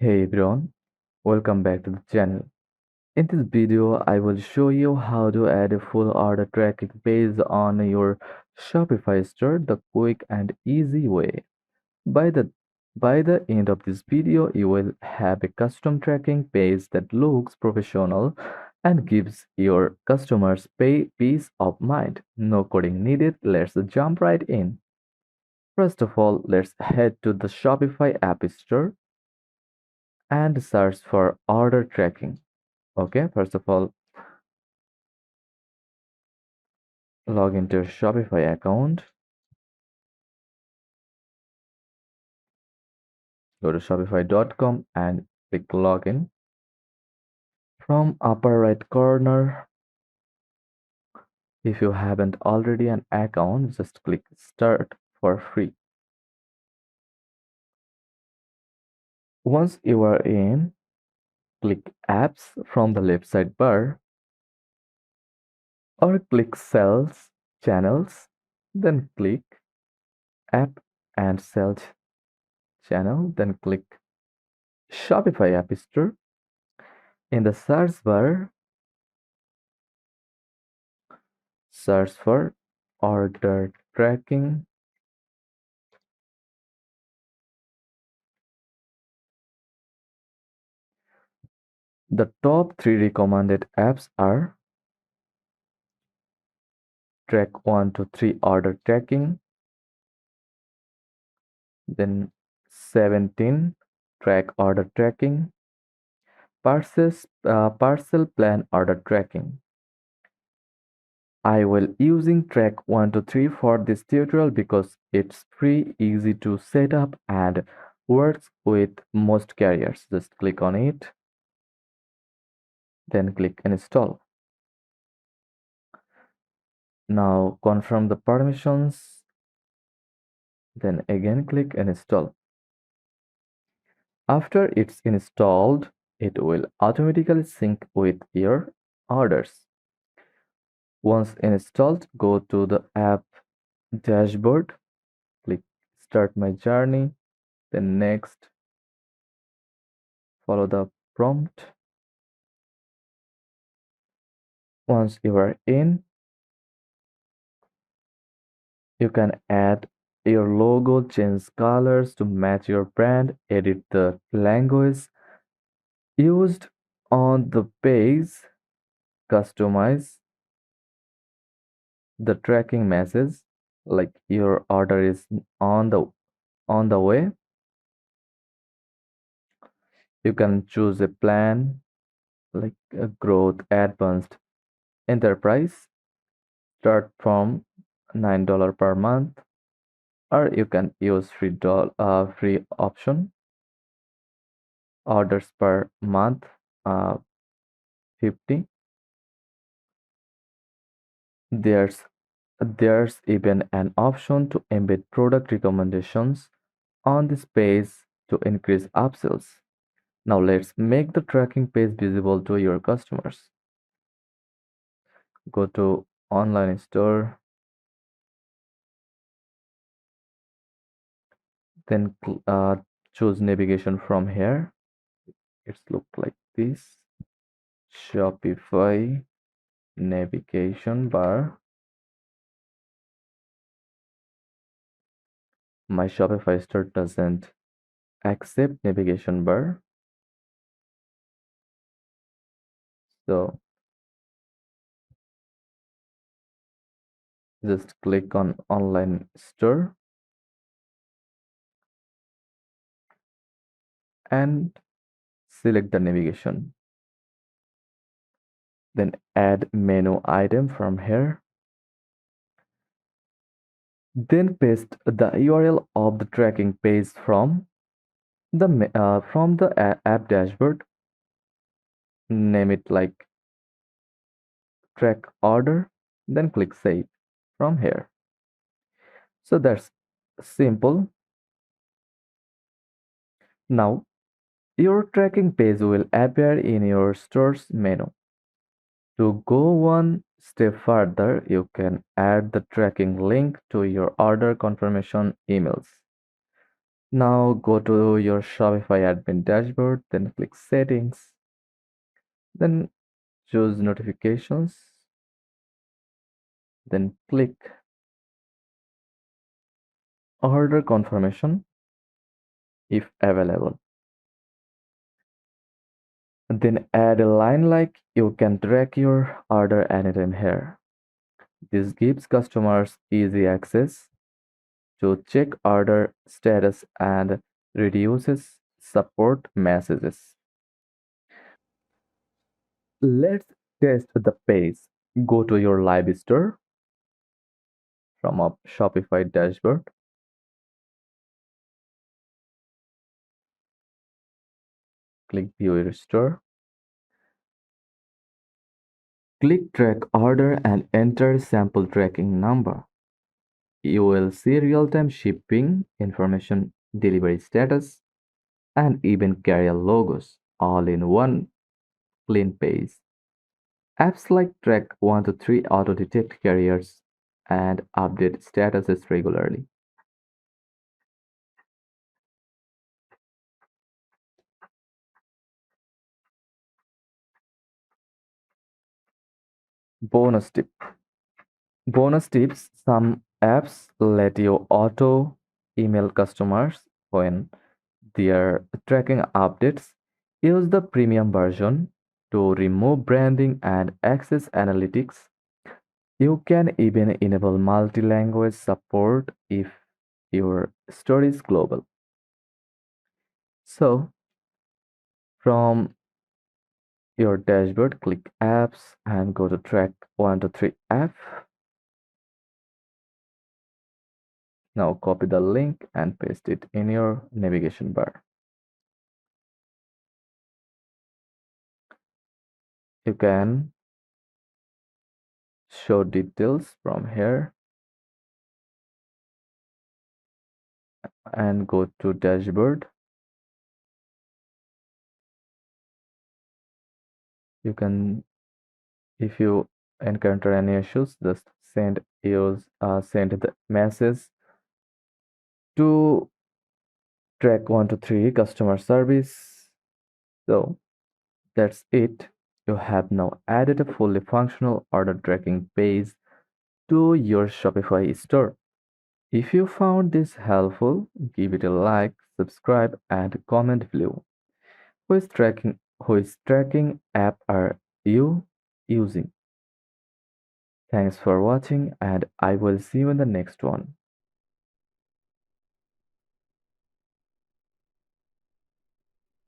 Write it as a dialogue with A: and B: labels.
A: Hey everyone, welcome back to the channel. In this video, I will show you how to add a full order tracking page on your Shopify store the quick and easy way. By the by the end of this video, you will have a custom tracking page that looks professional and gives your customers peace of mind. No coding needed. Let's jump right in. First of all, let's head to the Shopify App Store and search for order tracking. Okay, first of all, log into your Shopify account. Go to shopify.com and click login. From upper right corner, if you haven't already an account, just click start for free. Once you are in, click apps from the left side bar or click sales channels, then click app and sales channel, then click Shopify App Store. In the search bar, search for order tracking. The top three recommended apps are Track 1 to 3 order tracking, then 17 Track order tracking, parcel plan order tracking. I will using Track 1 to 3 for this tutorial because it's free, easy to set up and works with most carriers. Just click on it, then click install. Now confirm the permissions, then again click install. After it's installed, it will automatically sync with your orders. Once installed, go to the app dashboard, click start my journey, then next, follow the prompt. Once you are in, you can add your logo, change colors to match your brand, edit the language used on the page, customize the tracking message like your order is on the way. You can choose a plan like a growth, advanced, enterprise, start from $9 per month, or you can use free option, orders per month, 50. There's there's even an option to embed product recommendations on this page to increase upsells. Now let's make the tracking page visible to your customers. Go to online store, then choose navigation from here. It's look like this. Shopify navigation bar. My Shopify store doesn't accept navigation bar, so just click on online store and select the navigation. Then add menu item from here. Then paste the URL of the tracking page from the app dashboard. Name it like track order, then click save from here. So that's simple. Now your tracking page will appear in your store's menu. To go one step further, you can add the tracking link to your order confirmation emails. Now go to your Shopify admin dashboard, then click settings, then choose notifications, then click order confirmation if available. Then add a line like you can track your order anytime here. This gives customers easy access to check order status and reduces support messages. Let's test the page. Go to your live store from a Shopify dashboard. Click view your store. Click track order and enter sample tracking number. You will see real-time shipping information, delivery status, and even carrier logos all in one clean page. Apps like Track 123 auto-detect carriers and update statuses regularly. Bonus tip. Bonus tips. Some apps let you auto email customers when their tracking updates. Use the premium version to remove branding and access analytics. You can even enable multi-language support if your store is global. So, from your dashboard, click Apps and go to Track 123 app. Now copy the link and paste it in your navigation bar. You can show details from here and go to dashboard. You can, if you encounter any issues, just send the message to Track 123 customer service. So that's it. You have now added a fully functional order tracking page to your Shopify store. If you found this helpful, give it a like, subscribe, and comment below. Whose tracking app are you using? Thanks for watching, and I will see you in the next one.